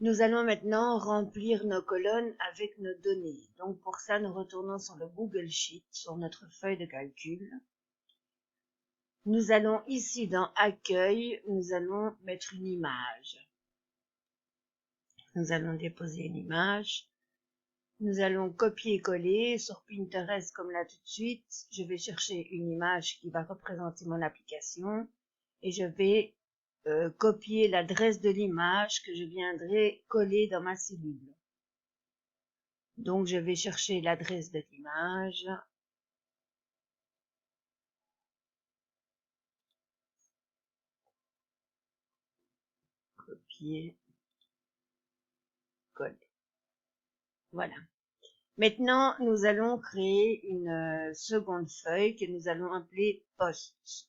Nous allons maintenant remplir nos colonnes avec nos données. Donc pour ça, nous retournons sur le Google Sheet, sur notre feuille de calcul. Nous allons ici dans Accueil, nous allons mettre une image. Nous allons déposer une image. Nous allons copier-coller sur Pinterest comme là tout de suite. Je vais chercher une image qui va représenter mon application et je vais copier l'adresse de l'image que je viendrai coller dans ma cellule. Donc je vais chercher l'adresse de l'image. Copier, coller. Voilà. Maintenant, nous allons créer une seconde feuille que nous allons appeler post.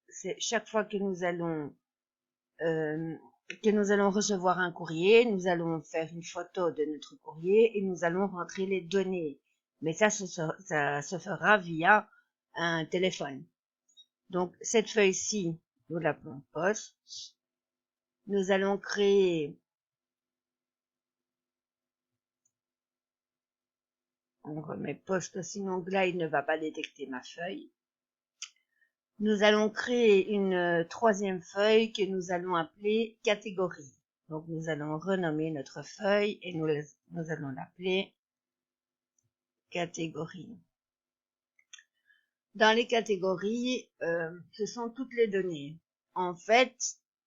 C'est chaque fois que nous allons recevoir un courrier, nous allons faire une photo de notre courrier et nous allons rentrer les données. Mais ça se fera via un téléphone. Donc, cette feuille-ci, nous l'appelons post. Nous allons créer, on remet post, sinon là, il ne va pas détecter ma feuille. Nous allons créer une troisième feuille que nous allons appeler catégorie. Donc, nous allons renommer notre feuille et nous allons l'appeler catégorie. Dans les catégories, ce sont toutes les données. En fait,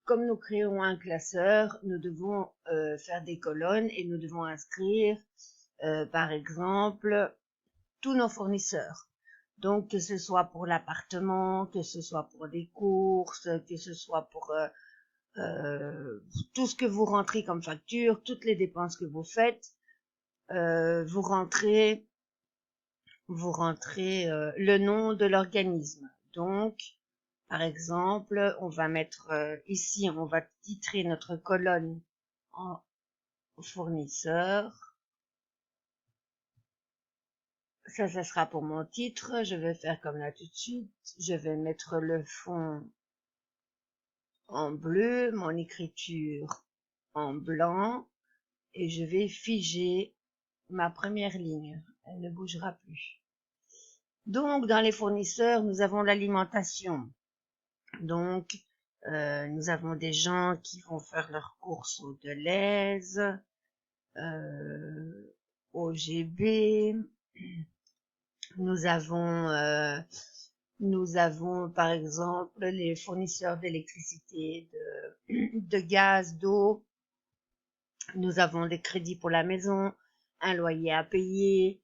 comme nous créons un classeur, nous devons faire des colonnes et nous devons inscrire, par exemple, tous nos fournisseurs. Donc, que ce soit pour l'appartement, que ce soit pour des courses, que ce soit pour tout ce que vous rentrez comme facture, toutes les dépenses que vous faites, vous rentrez le nom de l'organisme. Donc, par exemple, on va mettre ici, on va titrer notre colonne en fournisseur. Ça sera pour mon titre. Je vais faire comme là tout de suite. Je vais mettre le fond en bleu, mon écriture en blanc, et je vais figer ma première ligne. Elle ne bougera plus. Donc, dans les fournisseurs, nous avons l'alimentation. Donc, nous avons des gens qui vont faire leurs courses au Deleuze, au GB. Nous avons par exemple les fournisseurs d'électricité, de gaz, d'eau. Nous avons des crédits pour la maison, un loyer à payer,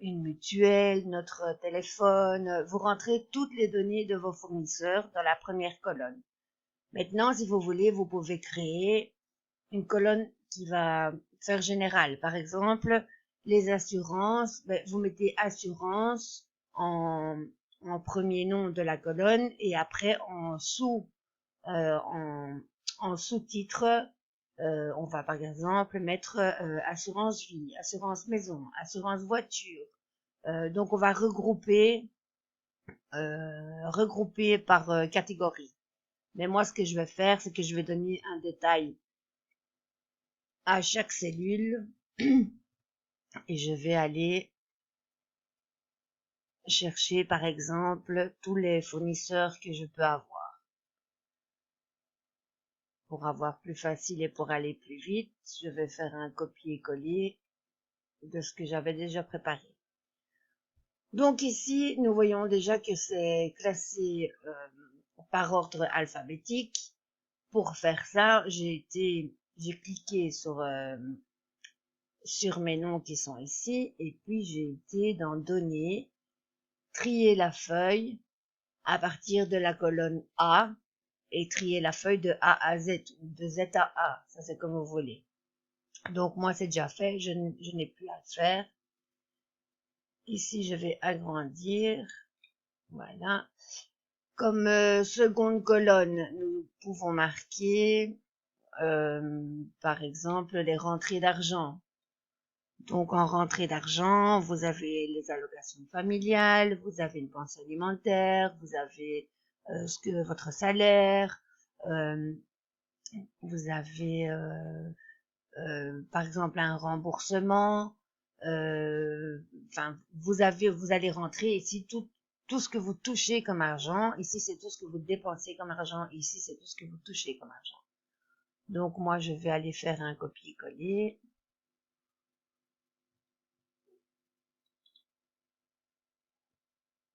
une mutuelle, notre téléphone. Vous rentrez toutes les données de vos fournisseurs dans la première colonne. Maintenant, si vous voulez, vous pouvez créer une colonne qui va faire général. Par exemple, les assurances, vous mettez assurance en premier nom de la colonne et après en sous-titre, on va par exemple mettre assurance vie, assurance maison, assurance voiture. Donc on va regrouper par catégorie. Mais moi, ce que je vais faire, c'est que je vais donner un détail à chaque cellule et je vais aller chercher, par exemple, tous les fournisseurs que je peux avoir. Pour avoir plus facile et pour aller plus vite, je vais faire un copier-coller de ce que j'avais déjà préparé. Donc ici, nous voyons déjà que c'est classé par ordre alphabétique. Pour faire ça, j'ai cliqué sur mes noms qui sont ici et puis j'ai été dans Données, trier la feuille à partir de la colonne A et trier la feuille de A à Z ou de Z à A, ça c'est comme vous voulez. Donc moi c'est déjà fait, je n'ai plus à faire. Ici je vais agrandir, voilà. Comme seconde colonne, nous pouvons marquer par exemple les rentrées d'argent. Donc en rentrée d'argent, vous avez les allocations familiales, vous avez une pension alimentaire, vous avez votre salaire, vous avez par exemple un remboursement. Enfin, vous allez rentrer ici tout ce que vous touchez comme argent. Ici, c'est tout ce que vous dépensez comme argent. Ici, c'est tout ce que vous touchez comme argent. Donc, moi, je vais aller faire un copier-coller.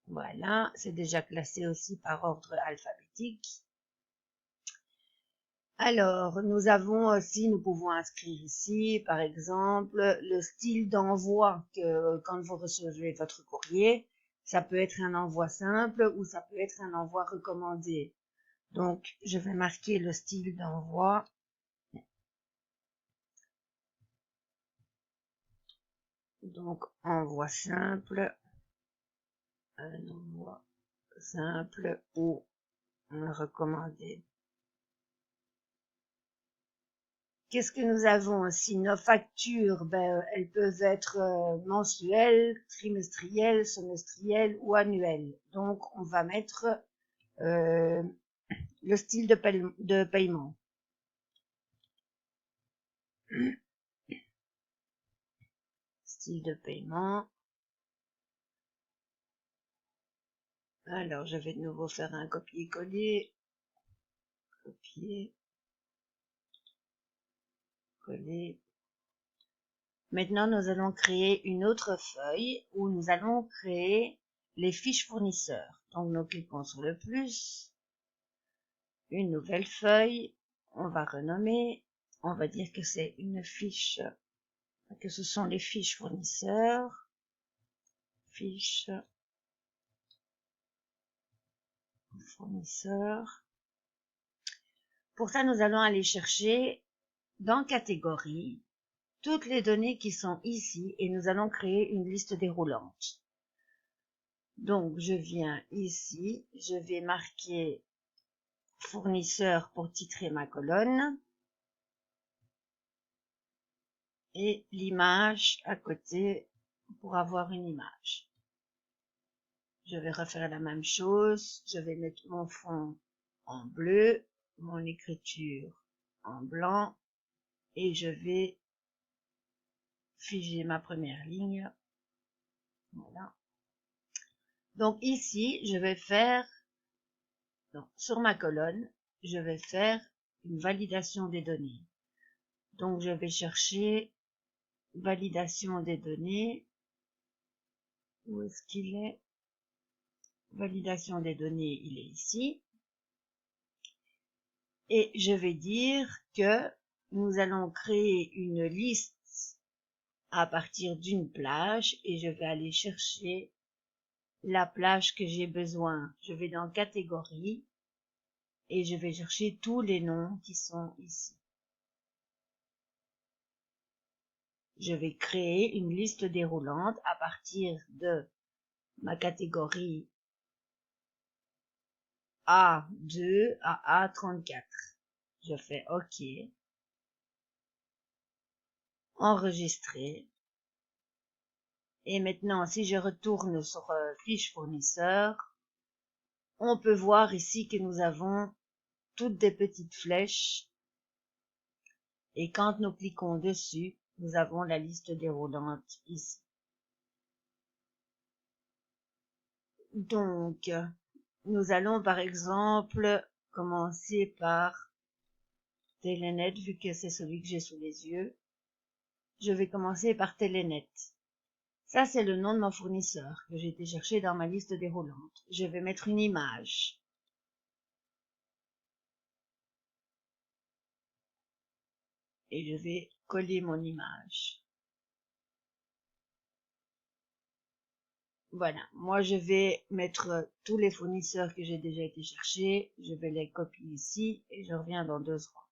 Voilà, c'est déjà classé aussi par ordre alphabétique. Alors, nous pouvons inscrire ici, par exemple, le style d'envoi que quand vous recevez votre courrier. Ça peut être un envoi simple ou ça peut être un envoi recommandé. Donc, je vais marquer le style d'envoi. Donc, envoi simple, un envoi simple ou un recommandé. Qu'est-ce que nous avons aussi? Nos factures, elles peuvent être mensuelles, trimestrielles, semestrielles ou annuelles. Donc, on va mettre le style de paiement. Style de paiement. Alors, je vais de nouveau faire un copier-coller. Copier. Coller. Maintenant, nous allons créer une autre feuille où nous allons créer les fiches fournisseurs. Donc, nous cliquons sur le plus. Une nouvelle feuille. On va renommer. On va dire que c'est une fiche, que ce sont les fiches fournisseurs. Fiches fournisseurs. Pour ça, nous allons aller chercher dans catégorie toutes les données qui sont ici et nous allons créer une liste déroulante. Donc, je viens ici, je vais marquer fournisseur pour titrer ma colonne et l'image à côté pour avoir une image. Je vais refaire la même chose, je vais mettre mon fond en bleu, mon écriture en blanc et je vais figer ma première ligne. Voilà. Donc ici, je vais faire, sur ma colonne, je vais faire une validation des données. Donc je vais chercher validation des données. Où est-ce qu'il est? Validation des données, il est ici. Et je vais dire que nous allons créer une liste à partir d'une plage et je vais aller chercher la plage que j'ai besoin. Je vais dans catégorie et je vais chercher tous les noms qui sont ici. Je vais créer une liste déroulante à partir de ma catégorie A2 à A34. Je fais OK. Enregistrer. Et maintenant, si je retourne sur fiche fournisseur, on peut voir ici que nous avons toutes des petites flèches. Et quand nous cliquons dessus, nous avons la liste déroulante ici. Donc, nous allons par exemple commencer par Telenet, vu que c'est celui que j'ai sous les yeux. Je vais commencer par Telenet. Ça, c'est le nom de mon fournisseur que j'ai été chercher dans ma liste déroulante. Je vais mettre une image. Et je vais coller mon image. Voilà, moi je vais mettre tous les fournisseurs que j'ai déjà été chercher, je vais les copier ici et je reviens dans 2 secondes.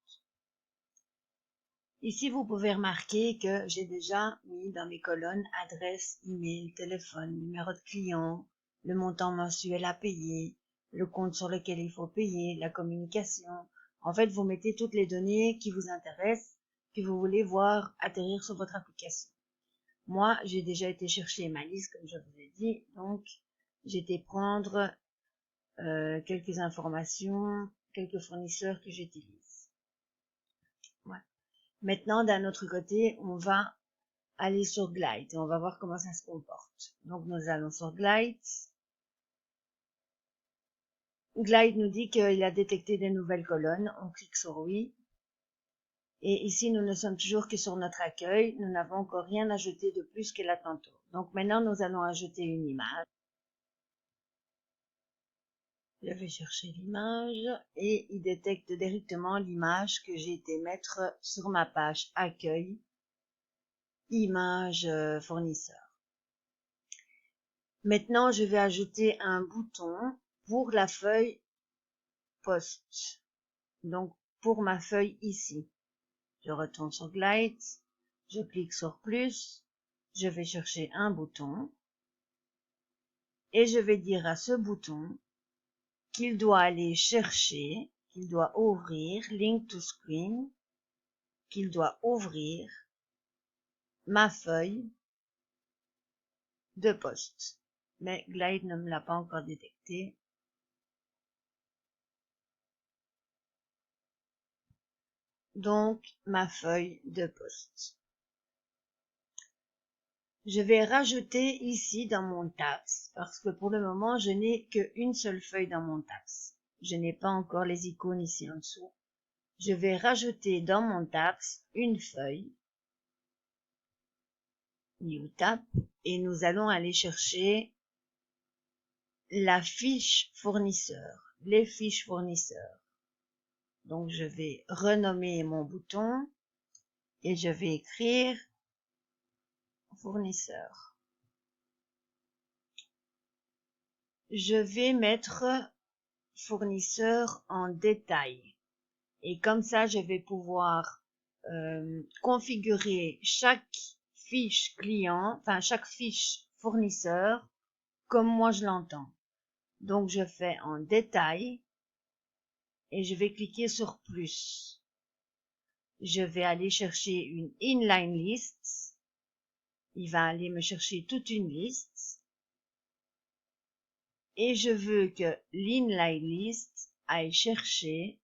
Ici, vous pouvez remarquer que j'ai déjà mis dans mes colonnes adresse, email, téléphone, numéro de client, le montant mensuel à payer, le compte sur lequel il faut payer, la communication. En fait, vous mettez toutes les données qui vous intéressent, que vous voulez voir atterrir sur votre application. Moi, j'ai déjà été chercher ma liste, comme je vous ai dit, donc j'ai été prendre quelques informations, quelques fournisseurs que j'utilise. Voilà. Maintenant, d'un autre côté, on va aller sur Glide et on va voir comment ça se comporte. Donc, nous allons sur Glide. Glide nous dit qu'il a détecté des nouvelles colonnes. On clique sur oui. Et ici, nous ne sommes toujours que sur notre accueil. Nous n'avons encore rien ajouté de plus que là tantôt. Donc maintenant, nous allons ajouter une image. Je vais chercher l'image et il détecte directement l'image que j'ai été mettre sur ma page accueil, image fournisseur. Maintenant, je vais ajouter un bouton pour la feuille post. Donc, pour ma feuille ici. Je retourne sur Glide, je clique sur plus, je vais chercher un bouton et je vais dire à ce bouton qu'il doit aller chercher, qu'il doit ouvrir Link to Screen, qu'il doit ouvrir ma feuille de poste. Mais Glide ne me l'a pas encore détecté. Donc, ma feuille de poste. Je vais rajouter ici dans mon task, parce que pour le moment, je n'ai qu'une seule feuille dans mon task. Je n'ai pas encore les icônes ici en dessous. Je vais rajouter dans mon task une feuille, New Tab, et nous allons aller chercher la fiche fournisseur, les fiches fournisseurs. Donc, je vais renommer mon bouton et je vais écrire fournisseur. Je vais mettre fournisseur en détail. Et comme ça, je vais pouvoir configurer chaque fiche client, enfin chaque fiche fournisseur, comme moi je l'entends. Donc, je fais en détail et je vais cliquer sur plus. Je vais aller chercher une inline list. Il va aller me chercher toute une liste. Et je veux que l'inline list aille chercher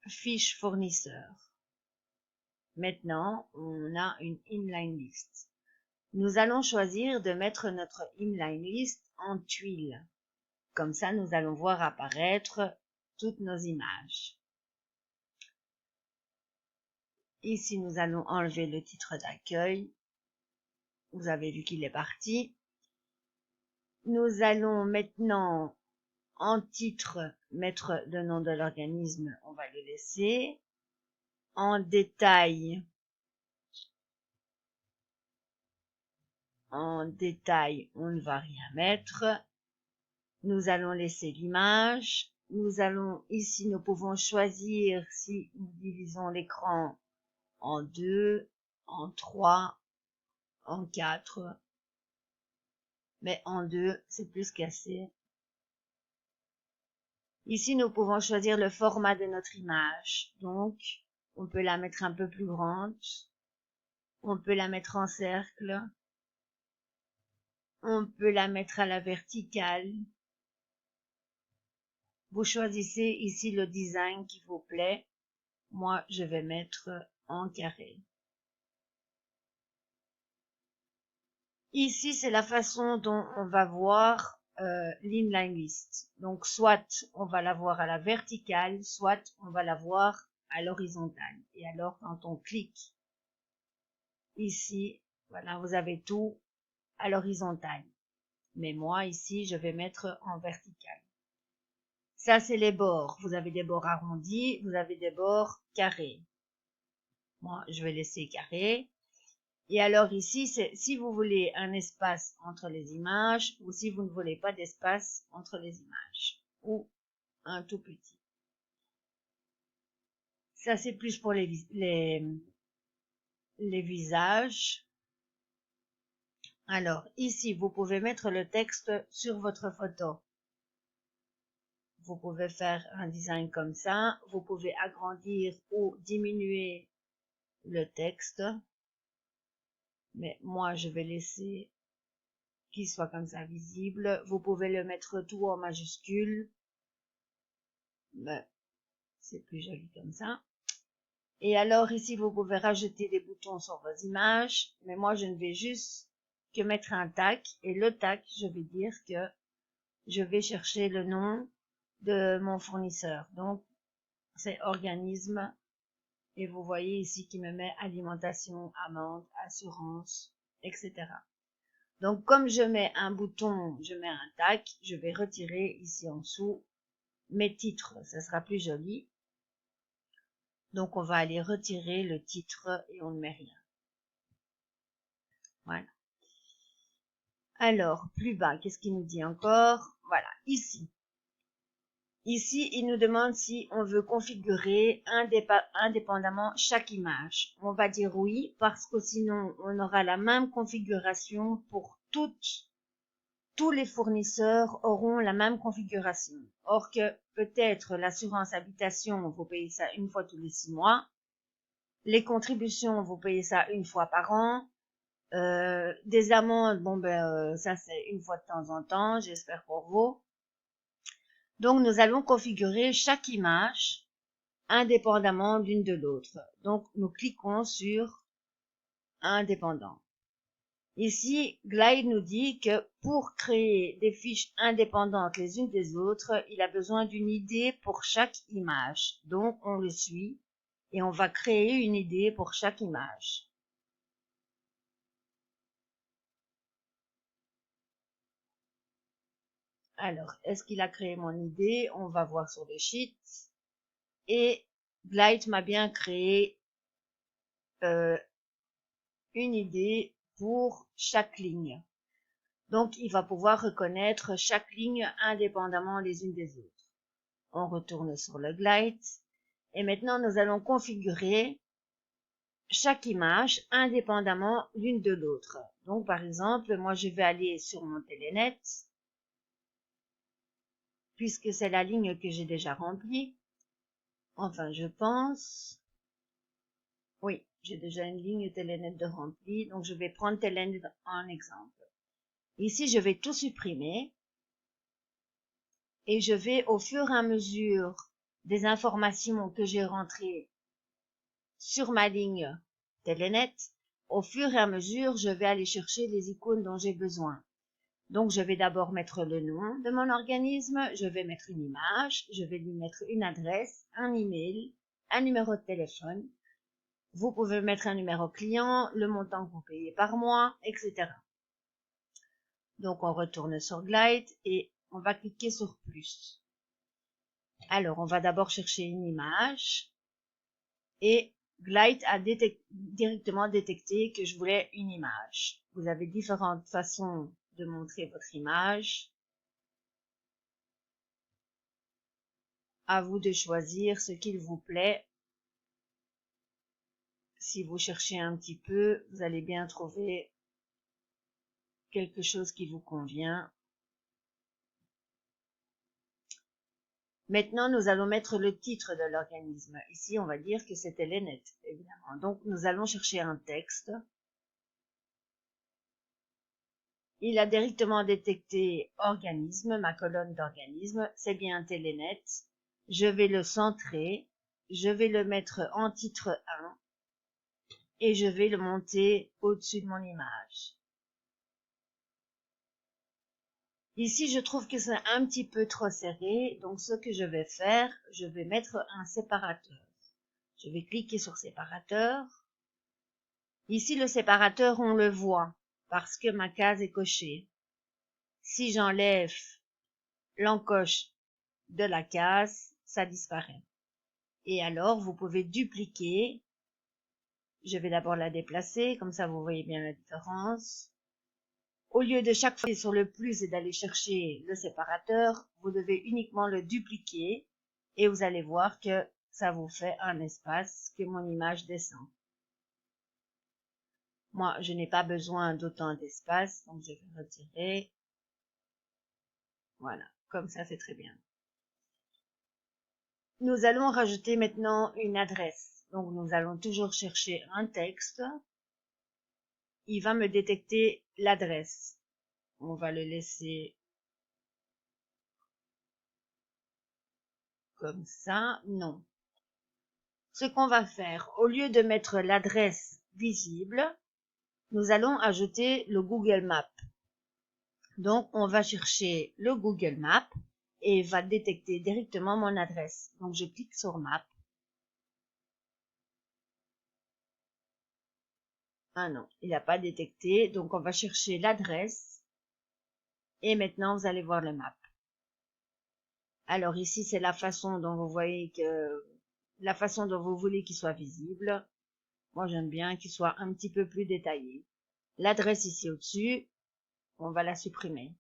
fiche fournisseur. Maintenant, on a une inline list. Nous allons choisir de mettre notre inline list en tuile. Comme ça, nous allons voir apparaître toutes nos images. Ici, nous allons enlever le titre d'accueil. Vous avez vu qu'il est parti. Nous allons maintenant en titre mettre le nom de l'organisme, on va le laisser. En détail, on ne va rien mettre. Nous allons laisser l'image. Nous allons ici, nous pouvons choisir si nous divisons l'écran en 2, en 3, en 4. Mais en 2, c'est plus qu'assez. Ici, nous pouvons choisir le format de notre image. Donc, on peut la mettre un peu plus grande. On peut la mettre en cercle. On peut la mettre à la verticale. Vous choisissez ici le design qui vous plaît. Moi, je vais mettre en carré. Ici, c'est la façon dont on va voir l'inline list. Donc, soit on va la voir à la verticale, soit on va la voir à l'horizontale. Et alors, quand on clique ici, voilà, vous avez tout à l'horizontale. Mais moi, ici, je vais mettre en vertical. Ça, c'est les bords. Vous avez des bords arrondis, vous avez des bords carrés. Moi, je vais laisser carré. Et alors ici, c'est si vous voulez un espace entre les images ou si vous ne voulez pas d'espace entre les images ou un tout petit. Ça, c'est plus pour les visages. Alors ici, vous pouvez mettre le texte sur votre photo. Vous pouvez faire un design comme ça. Vous pouvez agrandir ou diminuer le texte. Mais moi, je vais laisser qu'il soit comme ça visible. Vous pouvez le mettre tout en majuscule. Mais c'est plus joli comme ça. Et alors ici, vous pouvez rajouter des boutons sur vos images, mais moi je ne vais juste que mettre un tag, et le tag, je vais dire que je vais chercher le nom de mon fournisseur. Donc, c'est organisme, et vous voyez ici qu'il me met alimentation, amende, assurance, etc. Donc, comme je mets un bouton, je mets un tag, je vais retirer ici en dessous mes titres, ça sera plus joli. Donc, on va aller retirer le titre et on ne met rien. Voilà. Alors, plus bas, qu'est-ce qu'il nous dit encore? Voilà, ici. Ici, il nous demande si on veut configurer indépendamment chaque image. On va dire oui, parce que sinon, on aura la même configuration pour tous les fournisseurs auront la même configuration. Or que peut-être l'assurance habitation, vous payez ça une fois tous les 6 mois. Les contributions, vous payez ça une fois par an. Des amendes, bon ça c'est une fois de temps en temps, j'espère pour vous. Donc nous allons configurer chaque image indépendamment l'une de l'autre. Donc nous cliquons sur indépendant. Ici, Glide nous dit que pour créer des fiches indépendantes les unes des autres, il a besoin d'une idée pour chaque image. Donc on le suit et on va créer une idée pour chaque image. Alors, est-ce qu'il a créé mon idée? On va voir sur le sheet. Et Glide m'a bien créé une idée pour chaque ligne. Donc, il va pouvoir reconnaître chaque ligne indépendamment les unes des autres. On retourne sur le Glide. Et maintenant, nous allons configurer chaque image indépendamment l'une de l'autre. Donc, par exemple, moi, je vais aller sur mon Telenet, puisque c'est la ligne que j'ai déjà remplie. Enfin, je pense. Oui, j'ai déjà une ligne Telenet de remplie, donc je vais prendre Telenet en exemple. Ici, je vais tout supprimer et je vais, au fur et à mesure des informations que j'ai rentrées sur ma ligne Telenet, au fur et à mesure, je vais aller chercher les icônes dont j'ai besoin. Donc, je vais d'abord mettre le nom de mon organisme, je vais mettre une image, je vais lui mettre une adresse, un email, un numéro de téléphone. Vous pouvez mettre un numéro client, le montant que vous payez par mois, etc. Donc, on retourne sur Glide et on va cliquer sur plus. Alors, on va d'abord chercher une image et Glide a directement détecté que je voulais une image. Vous avez différentes façons de montrer votre image. À vous de choisir ce qu'il vous plaît. Si vous cherchez un petit peu, vous allez bien trouver quelque chose qui vous convient. Maintenant, nous allons mettre le titre de l'organisme. Ici, on va dire que c'est Telenet, évidemment. Donc, nous allons chercher un texte. Il a directement détecté organisme, ma colonne d'organisme. C'est bien Telenet. Je vais le centrer. Je vais le mettre en titre 1. Et je vais le monter au-dessus de mon image. Ici, je trouve que c'est un petit peu trop serré, donc ce que je vais faire, je vais mettre un séparateur. Je vais cliquer sur séparateur. Ici, le séparateur, on le voit parce que ma case est cochée. Si j'enlève l'encoche de la case, ça disparaît. Et alors, vous pouvez dupliquer. Je vais d'abord la déplacer, comme ça vous voyez bien la différence. Au lieu de chaque fois sur le plus et d'aller chercher le séparateur, vous devez uniquement le dupliquer et vous allez voir que ça vous fait un espace que mon image descend. Moi, je n'ai pas besoin d'autant d'espace, donc je vais retirer. Voilà, comme ça c'est très bien. Nous allons rajouter maintenant une adresse. Donc nous allons toujours chercher un texte. Il va me détecter l'adresse. On va le laisser comme ça. Non. ce qu'on va faire, au lieu de mettre l'adresse visible, nous allons ajouter le Google Maps. Donc, on va chercher le Google Maps et il va détecter directement mon adresse. Donc, je clique sur Map. Ah non, il n'a pas détecté. Donc, on va chercher l'adresse. Et maintenant, vous allez voir le map. Alors, ici, c'est la façon dont vous voyez que, la façon dont vous voulez qu'il soit visible. Moi, j'aime bien qu'il soit un petit peu plus détaillé. L'adresse ici au-dessus, on va la supprimer.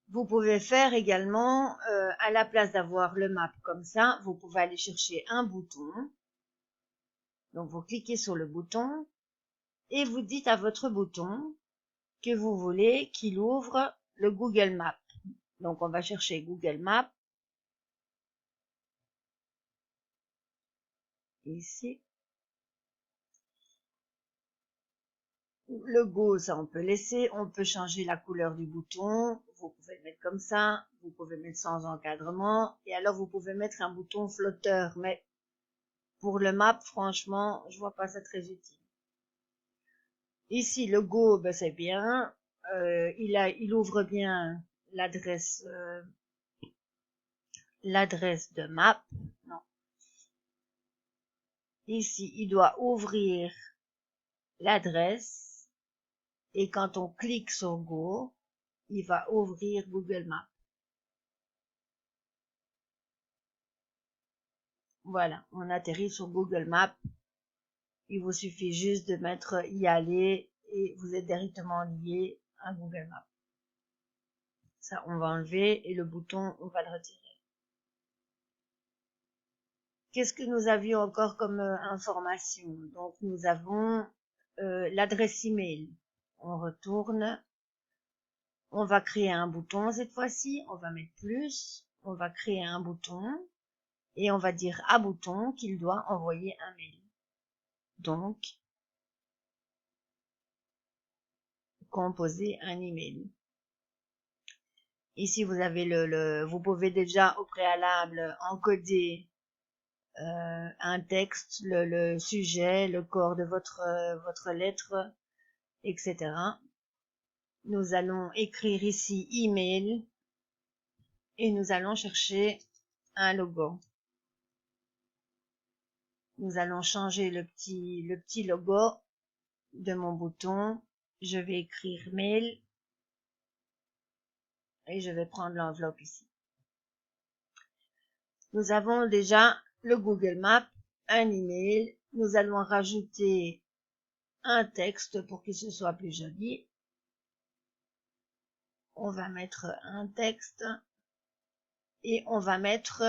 Vous pouvez faire également, à la place d'avoir le map comme ça, vous pouvez aller chercher un bouton. Donc, vous cliquez sur le bouton et vous dites à votre bouton que vous voulez qu'il ouvre le Google Maps. Donc, on va chercher Google Maps. Ici. Le Go, ça on peut laisser. On peut changer la couleur du bouton. Vous pouvez le mettre comme ça. Vous pouvez mettre sans encadrement. Et alors, vous pouvez mettre un bouton flotteur. Mais pour le map, franchement, je vois pas ça très utile. Ici, le Go, ben, c'est bien. Il ouvre bien l'adresse de map. Non. Ici, il doit ouvrir l'adresse. Et quand on clique sur Go, il va ouvrir Google Maps. Voilà, on atterrit sur Google Maps. Il vous suffit juste de mettre y aller et vous êtes directement lié à Google Maps. Ça, on va enlever et le bouton, on va le retirer. Qu'est-ce que nous avions encore comme information? Donc, nous avons l'adresse email. On retourne. On va créer un bouton cette fois-ci. On va mettre plus. On va créer un bouton. Et on va dire à bouton qu'il doit envoyer un mail. Donc, composer un email. Ici, vous avez vous pouvez déjà au préalable encoder un texte, le sujet, le corps de votre lettre, etc. Nous allons écrire ici email et nous allons chercher un logo. Nous allons changer le petit logo de mon bouton. Je vais écrire mail et je vais prendre l'enveloppe ici. Nous avons déjà le Google Maps, un email. Nous allons rajouter un texte pour que ce soit plus joli. On va mettre un texte et on va mettre,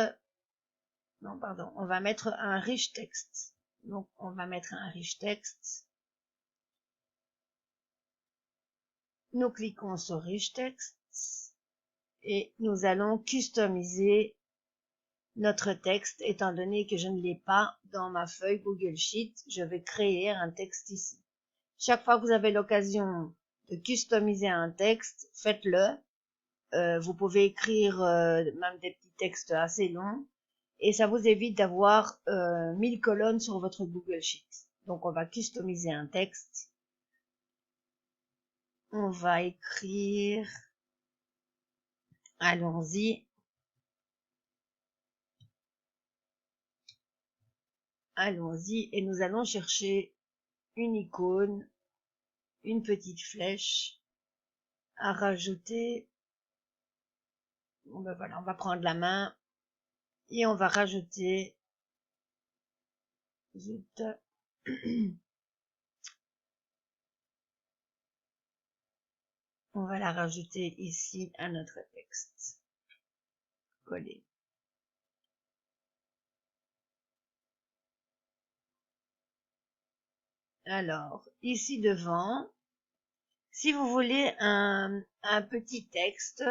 non pardon, on va mettre un rich text. Donc on va mettre un rich text. Nous cliquons sur rich text et nous allons customiser notre texte. Étant donné que je ne l'ai pas dans ma feuille Google Sheet, je vais créer un texte ici. Chaque fois que vous avez l'occasion de customiser un texte, faites-le. Vous pouvez écrire même des petits textes assez longs et ça vous évite d'avoir 1000 colonnes sur votre Google Sheet. Donc on va customiser un texte. On va écrire, allons-y, et nous allons chercher une icône, une petite flèche à rajouter. Bon ben voilà, on va prendre la main et on va rajouter, zut, on va la rajouter ici à notre texte. Coller. Alors, ici devant, si vous voulez un petit texte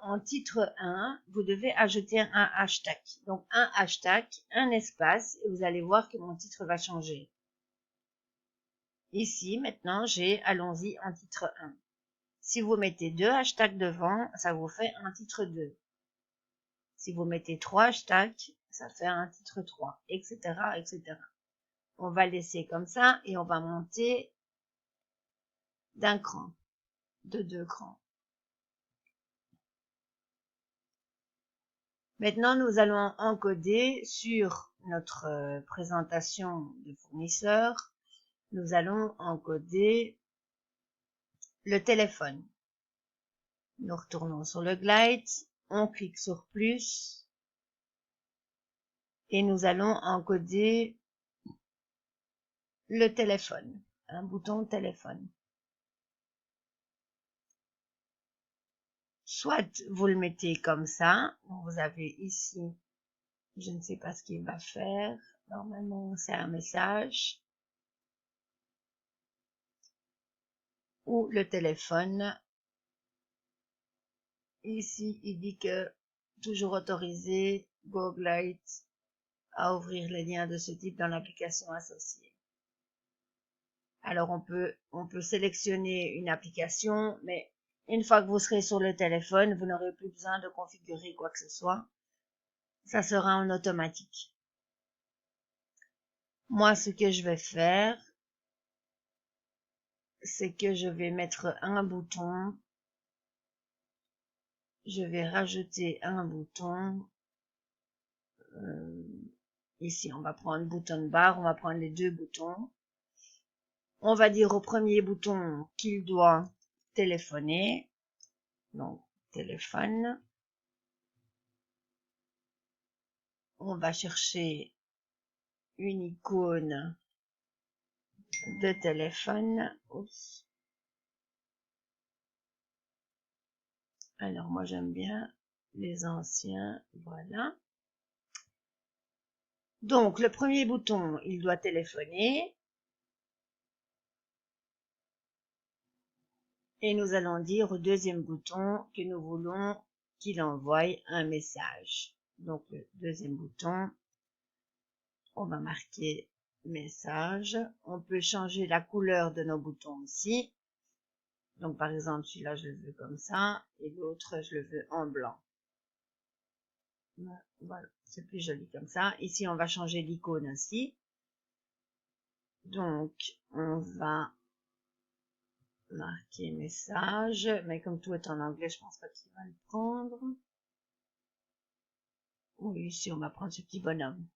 en titre 1, vous devez ajouter un hashtag. Donc un hashtag, un espace, et vous allez voir que mon titre va changer. Ici, maintenant, j'ai allons-y en titre 1. Si vous mettez deux hashtags devant, ça vous fait un titre 2. Si vous mettez 3 hashtags, ça fait un titre 3, etc., etc. On va laisser comme ça et on va monter d'un cran, de 2 crans. Maintenant, nous allons encoder sur notre présentation de fournisseur. Nous allons encoder le téléphone. Nous retournons sur le Glide, on clique sur plus et nous allons encoder le téléphone, un bouton téléphone. Soit vous le mettez comme ça, vous avez ici, je ne sais pas ce qu'il va faire, normalement c'est un message, ou le téléphone. Ici, il dit que toujours autorisé Google Lite à ouvrir les liens de ce type dans l'application associée. Alors on peut sélectionner une application, mais une fois que vous serez sur le téléphone, vous n'aurez plus besoin de configurer quoi que ce soit. Ça sera en automatique. Moi, ce que je vais faire, c'est que je vais mettre un bouton. Je vais rajouter un bouton. Ici, on va prendre bouton bar, on va prendre les deux boutons. On va dire au premier bouton qu'il doit téléphoner. Donc, téléphone. On va chercher une icône de téléphone. Oups. Alors, moi, j'aime bien les anciens. Voilà. Donc, le premier bouton, il doit téléphoner. Et nous allons dire au deuxième bouton que nous voulons qu'il envoie un message. Donc, le deuxième bouton, on va marquer message. On peut changer la couleur de nos boutons aussi. Donc, par exemple, celui-là, je le veux comme ça. Et l'autre, je le veux en blanc. Voilà, c'est plus joli comme ça. Ici, on va changer l'icône aussi. Donc, on va marquer message. Mais comme tout est en anglais, je pense pas qu'il va le prendre. Oui, ici, on va prendre ce petit bonhomme.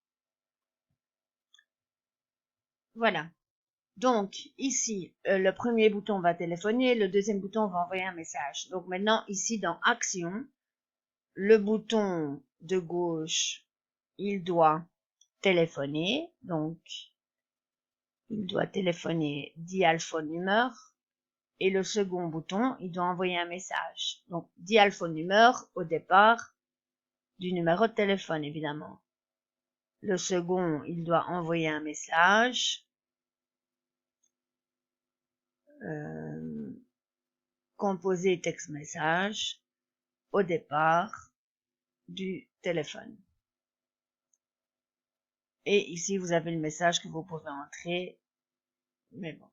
Voilà. Donc, ici, le premier bouton va téléphoner, le deuxième bouton va envoyer un message. Donc maintenant, ici, dans Action, le bouton de gauche, il doit téléphoner. Donc, il doit téléphoner dial phone number. Et le second bouton, il doit envoyer un message. Donc, dial phone number au départ du numéro de téléphone, évidemment. Le second, il doit envoyer un message. Composer texte message au départ du téléphone. Et ici, vous avez le message que vous pouvez entrer. Mais bon.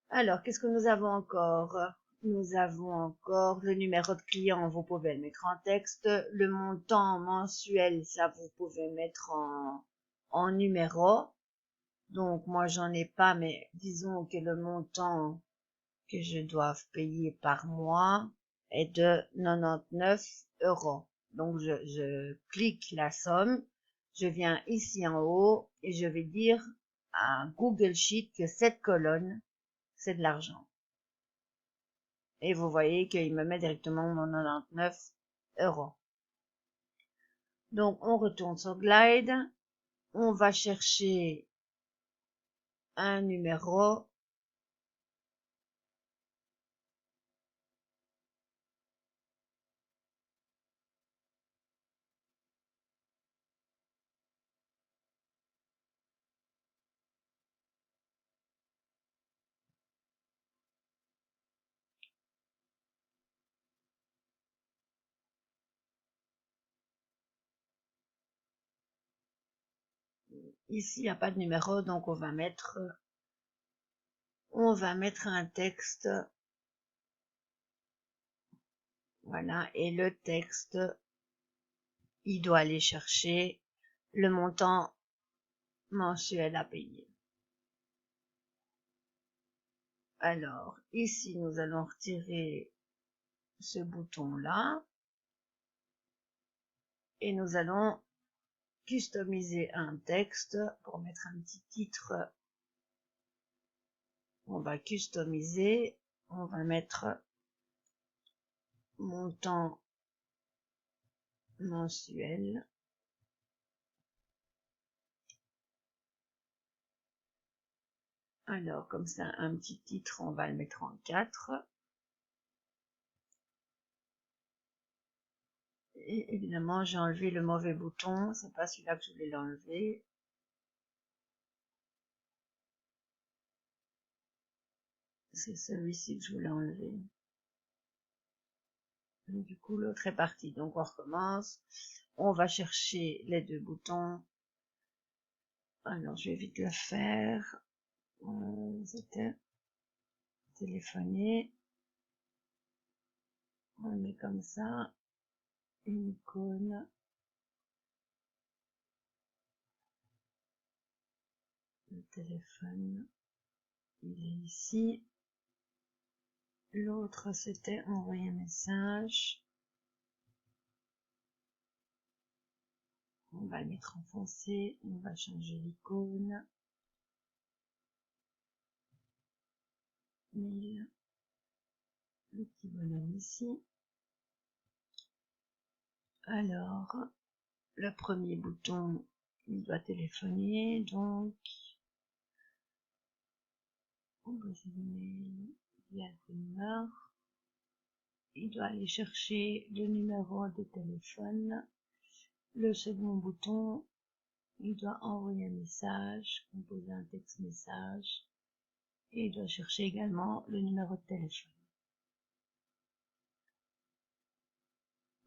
Alors, qu'est-ce que nous avons encore? Nous avons encore le numéro de client, vous pouvez le mettre en texte. Le montant mensuel, ça vous pouvez mettre en numéro. Donc, moi, j'en ai pas, mais disons que le montant que je dois payer par mois est de 99 €. Donc, je clique la somme, je viens ici en haut et je vais dire à Google Sheet que cette colonne, c'est de l'argent. Et vous voyez qu'il me met directement mon 99 €. Donc, on retourne sur Glide, on va chercher un numéro. Ici, il n'y a pas de numéro, donc on va mettre un texte. Voilà, et le texte, il doit aller chercher le montant mensuel à payer. Alors, ici, nous allons retirer ce bouton-là et nous allons customiser un texte pour mettre un petit titre. On va customiser, on va mettre montant mensuel. Alors, comme ça, un petit titre, on va le mettre en 4. Et évidemment, j'ai enlevé le mauvais bouton, c'est pas celui-là que je voulais l'enlever. C'est celui-ci que je voulais enlever. Et du coup, l'autre est parti. Donc, on recommence. On va chercher les deux boutons. Alors, je vais vite le faire. C'était téléphoner. On le met comme ça. Une icône. Le téléphone, il est ici. L'autre, c'était envoyer un message. On va le mettre en foncé. On va changer l'icône. Mail. Le petit bonhomme ici. Alors, le premier bouton, il doit téléphoner, donc on va mail via le numéro. Il doit aller chercher le numéro de téléphone. Le second bouton, il doit envoyer un message, composer un texte message, et il doit chercher également le numéro de téléphone.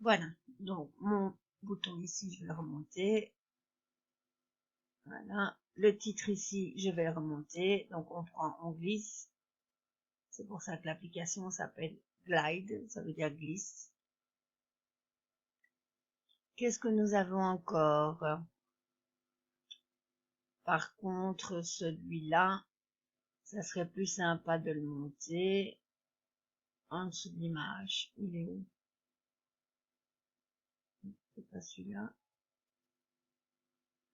Voilà, donc mon bouton ici, je vais le remonter. Voilà, le titre ici, je vais le remonter. Donc on glisse. C'est pour ça que l'application s'appelle Glide, ça veut dire glisse. Qu'est-ce que nous avons encore? Par contre, celui-là, ça serait plus sympa de le monter en dessous de l'image. Il est où? C'est pas celui-là.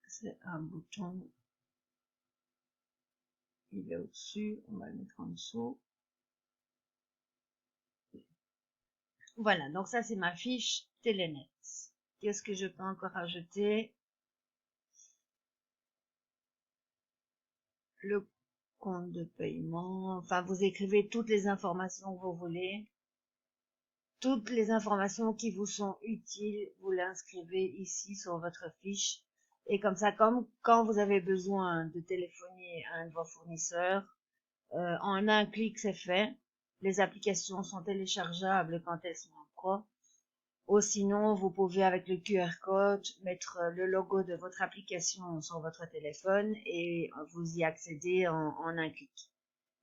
C'est un bouton. Il est au-dessus. On va le mettre en dessous. Voilà, donc ça c'est ma fiche Telenet. Qu'est-ce que je peux encore ajouter? Le compte de paiement. Enfin, vous écrivez toutes les informations que vous voulez. Toutes les informations qui vous sont utiles, vous l'inscrivez ici sur votre fiche. Et comme ça, comme quand vous avez besoin de téléphoner à un de vos fournisseurs, en un clic c'est fait. Les applications sont téléchargeables quand elles sont en pro. Ou sinon, vous pouvez avec le QR code mettre le logo de votre application sur votre téléphone et vous y accédez en un clic.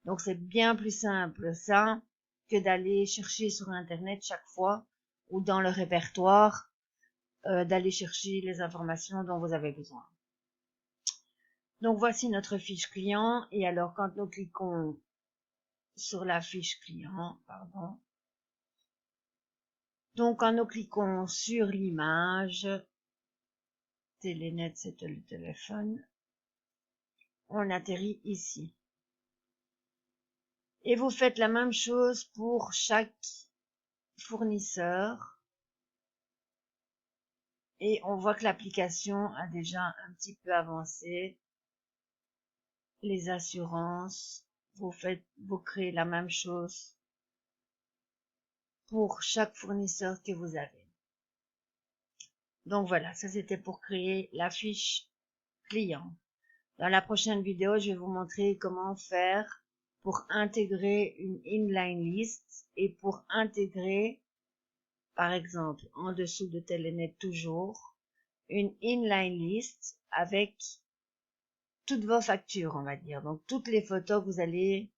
Donc c'est bien plus simple ça que d'aller chercher sur Internet chaque fois ou dans le répertoire, d'aller chercher les informations dont vous avez besoin. Donc voici notre fiche client et alors quand nous cliquons sur la fiche client, pardon, donc quand nous cliquons sur l'image, Telenet c'était le téléphone, on atterrit ici. Et vous faites la même chose pour chaque fournisseur. Et on voit que l'application a déjà un petit peu avancé. Les assurances, vous créez la même chose pour chaque fournisseur que vous avez. Donc voilà, ça c'était pour créer la fiche client. Dans la prochaine vidéo, je vais vous montrer comment faire pour intégrer une inline list et pour intégrer, par exemple, en dessous de Telenet toujours, une inline list avec toutes vos factures, on va dire. Donc, toutes les photos que vous allez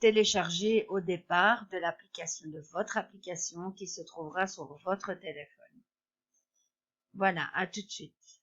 télécharger au départ de l'application de votre application qui se trouvera sur votre téléphone. Voilà, à tout de suite.